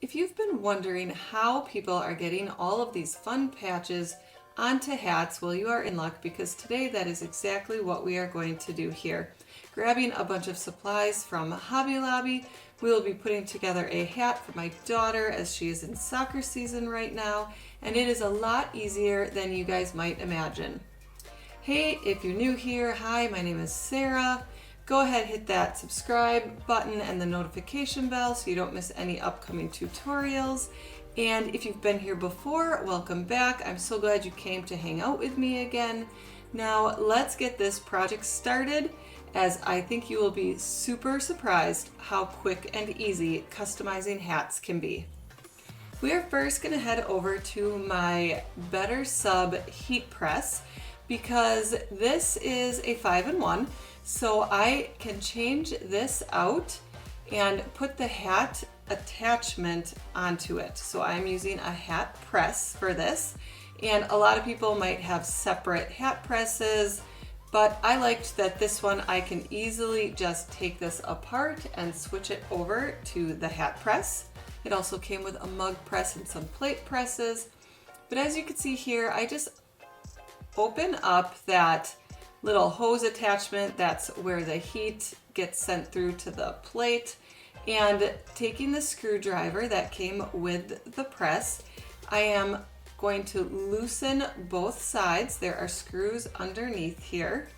If you've been wondering how people are getting all of these fun patches onto hats, well, you are in luck because today that is exactly what we are going to do here. Grabbing a bunch of supplies from Hobby Lobby, we will be putting together a hat for my daughter as she is in soccer season right now, and it is a lot easier than you guys might imagine. Hey, if you're new here, hi, my name is Sarah. Go ahead, hit that subscribe button and the notification bell so you don't miss any upcoming tutorials. And if you've been here before, welcome back. I'm so glad you came to hang out with me again. Now let's get this project started, as I think you will be super surprised how quick and easy customizing hats can be. We are first going to head over to my Better Sub heat press because this is a 5-in-1. So I can change this out and put the hat attachment onto it. So I'm using a hat press for this. And a lot of people might have separate hat presses, but I liked that this one I can easily just take this apart and switch it over to the hat press. It also came with a mug press and some plate presses. But as you can see here, I just open up that little hose attachment. That's where the heat gets sent through to the plate. And taking the screwdriver that came with the press, I am going to loosen both sides. There are screws underneath here.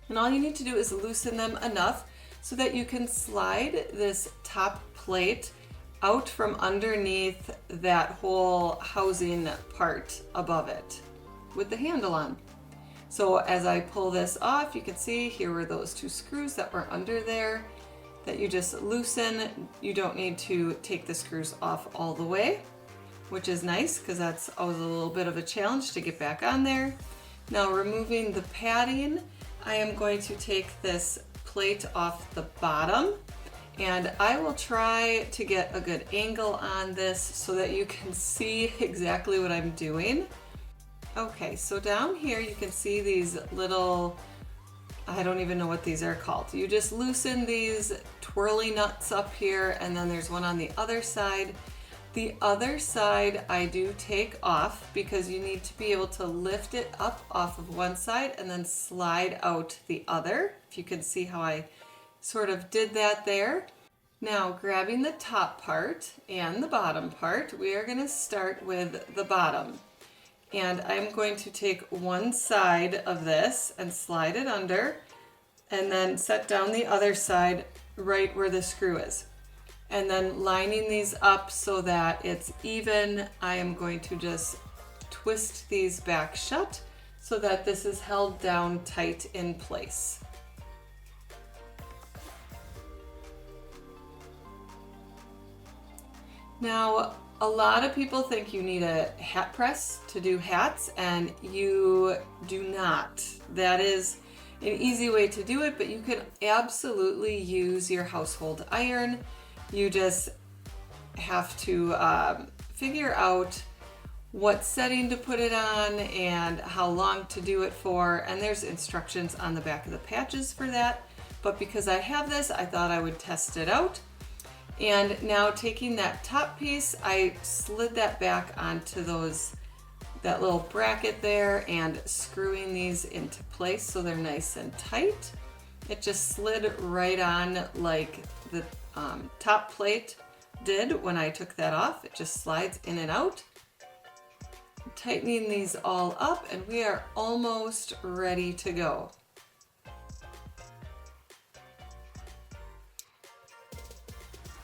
And all you need to do is loosen them enough so that you can slide this top plate out from underneath that whole housing part above it with the handle on. So as I pull this off, you can see here were those two screws that were under there that you just loosen. You don't need to take the screws off all the way, which is nice because that's always a little bit of a challenge to get back on there. Now removing the padding, I am going to take this plate off the bottom, and I will try to get a good angle on this so that you can see exactly what I'm doing. Okay, so down here you can see these little, I don't even know what these are called. You just loosen these twirly nuts up here, and then there's one on the other side. The other side I do take off because you need to be able to lift it up off of one side and then slide out the other. If you can see how I sort of did that there. Now grabbing the top part and the bottom part, we are going to start with the bottom. And I'm going to take one side of this and slide it under, and then set down the other side right where the screw is. And then lining these up so that it's even, I am going to just twist these back shut so that this is held down tight in place. Now, a lot of people think you need a hat press to do hats, and you do not. That is an easy way to do it, but you can absolutely use your household iron. You just have to figure out what setting to put it on and how long to do it for, and there's instructions on the back of the patches for that. But because I have this, I thought I would test it out. And now taking that top piece, I slid that back onto that little bracket there and screwing these into place so they're nice and tight. It just slid right on like the top plate did when I took that off. It just slides in and out. Tightening these all up, and we are almost ready to go.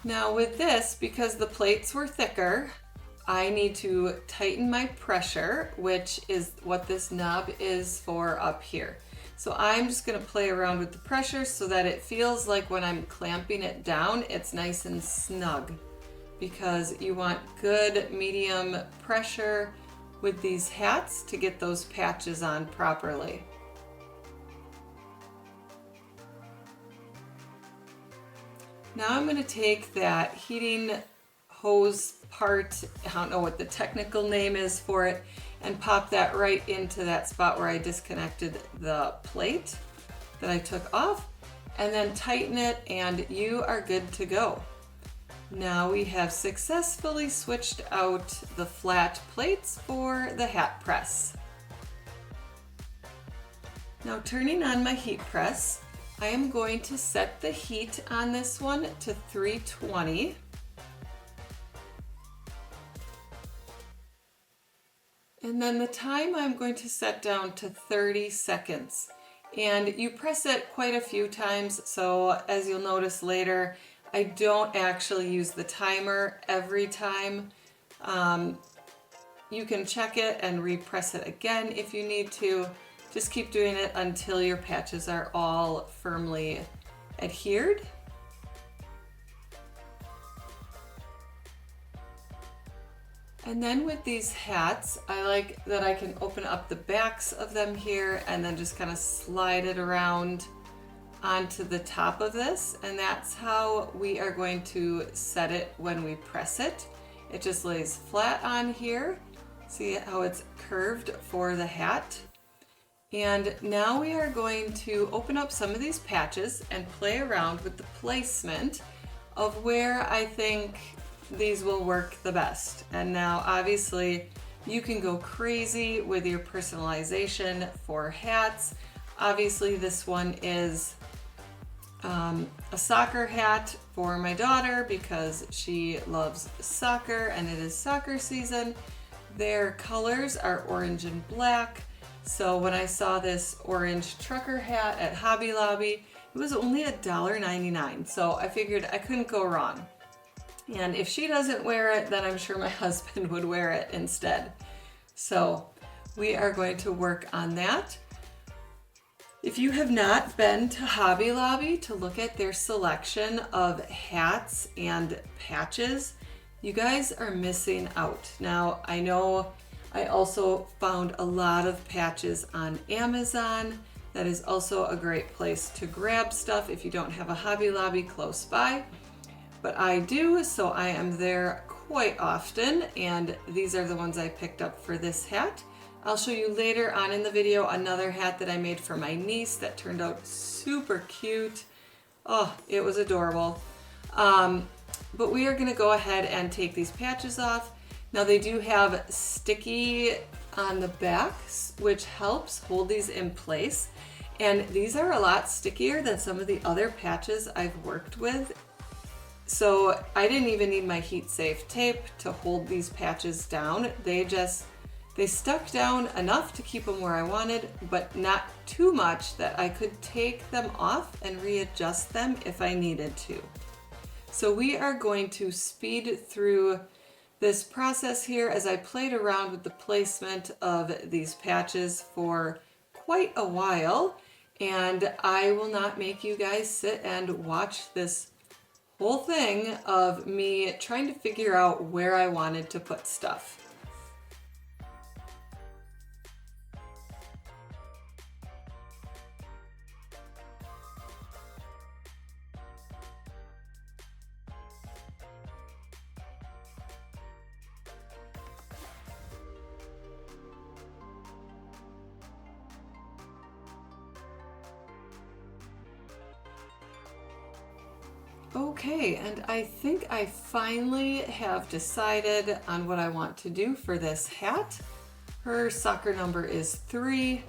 Now with this, because the plates were thicker, I need to tighten my pressure, which is what this knob is for up here. So I'm just going to play around with the pressure so that it feels like when I'm clamping it down, it's nice and snug, because you want good medium pressure with these hats to get those patches on properly. Now I'm going to take that heating hose part, I don't know what the technical name is for it, and pop that right into that spot where I disconnected the plate that I took off, and then tighten it, and you are good to go. Now we have successfully switched out the flat plates for the hat press. Now turning on my heat press, I am going to set the heat on this one to 320. And then the time I'm going to set down to 30 seconds. And you press it quite a few times, so as you'll notice later, I don't actually use the timer every time. You can check it and repress it again if you need to. Just keep doing it until your patches are all firmly adhered. And then with these hats, I like that I can open up the backs of them here and then just kind of slide it around onto the top of this. And that's how we are going to set it when we press it. It just lays flat on here. See how it's curved for the hat? And now we are going to open up some of these patches and play around with the placement of where I think these will work the best. And now obviously you can go crazy with your personalization for hats. Obviously this one is a soccer hat for my daughter because she loves soccer and it is soccer season. Their colors are orange and black. So when I saw this orange trucker hat at Hobby Lobby, it was only $1.99. So I figured I couldn't go wrong. And if she doesn't wear it, then I'm sure my husband would wear it instead. So we are going to work on that. If you have not been to Hobby Lobby to look at their selection of hats and patches, you guys are missing out. Now, I know I also found a lot of patches on Amazon. That is also a great place to grab stuff if you don't have a Hobby Lobby close by. But I do, so I am there quite often, and these are the ones I picked up for this hat. I'll show you later on in the video another hat that I made for my niece that turned out super cute. Oh, it was adorable. But we are gonna go ahead and take these patches off. Now they do have sticky on the backs, which helps hold these in place. And these are a lot stickier than some of the other patches I've worked with. So I didn't even need my heat safe tape to hold these patches down. They stuck down enough to keep them where I wanted, but not too much that I could take them off and readjust them if I needed to. So we are going to speed through this process here as I played around with the placement of these patches for quite a while, and I will not make you guys sit and watch this whole thing of me trying to figure out where I wanted to put stuff. Okay, and I think I finally have decided on what I want to do for this hat. Her soccer number is 3,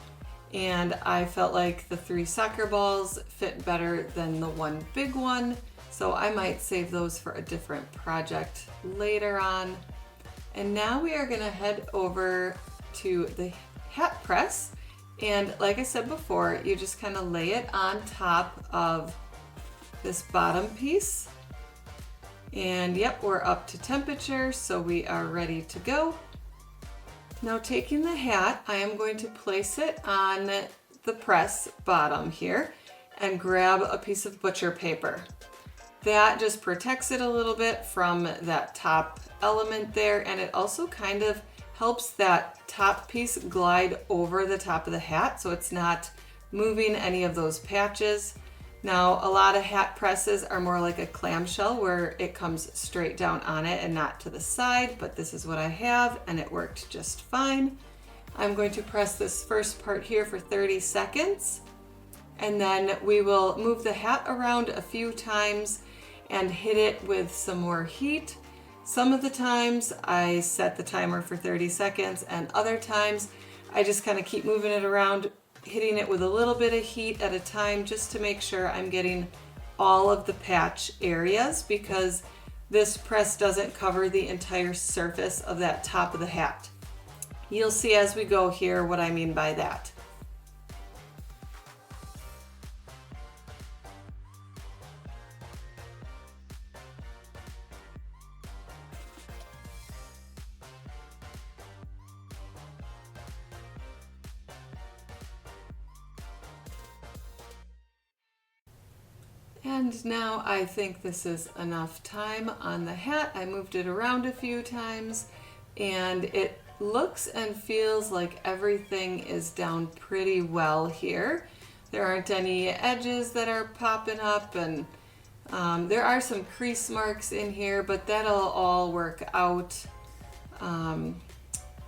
and I felt like the 3 soccer balls fit better than the one big one, so I might save those for a different project later on. And now we are gonna head over to the hat press, and like I said before, you just kind of lay it on top of this bottom piece. And yep, we're up to temperature, so we are ready to go. Now taking the hat, I am going to place it on the press bottom here and grab a piece of butcher paper. That just protects it a little bit from that top element there, and it also kind of helps that top piece glide over the top of the hat so it's not moving any of those patches. Now, a lot of hat presses are more like a clamshell where it comes straight down on it and not to the side, but this is what I have and it worked just fine. I'm going to press this first part here for 30 seconds, and then we will move the hat around a few times. and hit it with some more heat. Some of the times I set the timer for 30 seconds, and other times I just kind of keep moving it around, hitting it with a little bit of heat at a time just to make sure I'm getting all of the patch areas, because this press doesn't cover the entire surface of that top of the hat. You'll see as we go here what I mean by that. And now I think this is enough time on the hat. I moved it around a few times and it looks and feels like everything is down pretty well here. There aren't any edges that are popping up, and there are some crease marks in here, but that'll all work out, and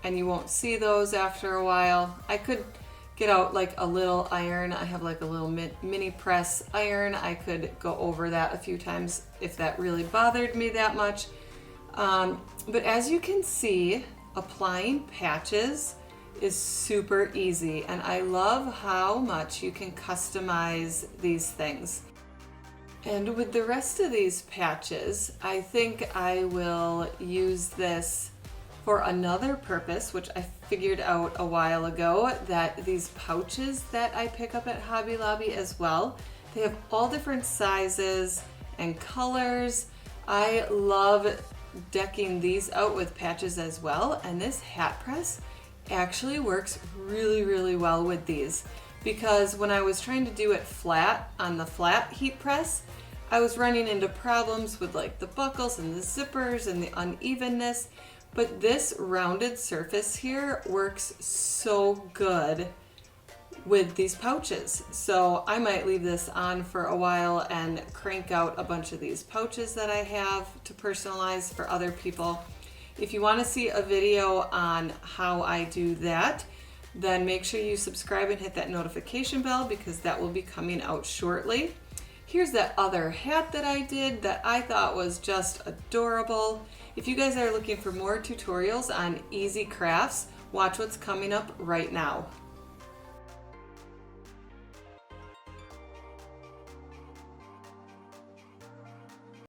you won't see those after a while. I could get out like a little iron. I have like a little mini press iron. I could go over that a few times if that really bothered me that much. But as you can see, applying patches is super easy, and I love how much you can customize these things. And with the rest of these patches, I think I will use this for another purpose, which I figured out a while ago, that these pouches that I pick up at Hobby Lobby as well, they have all different sizes and colors. I love decking these out with patches as well, and this hat press actually works really, really well with these, because when I was trying to do it flat on the flat heat press, I was running into problems with like the buckles and the zippers and the unevenness. But this rounded surface here works so good with these pouches. So I might leave this on for a while and crank out a bunch of these pouches that I have to personalize for other people. If you want to see a video on how I do that, then make sure you subscribe and hit that notification bell, because that will be coming out shortly. Here's that other hat that I did that I thought was just adorable. If you guys are looking for more tutorials on easy crafts, watch what's coming up right now.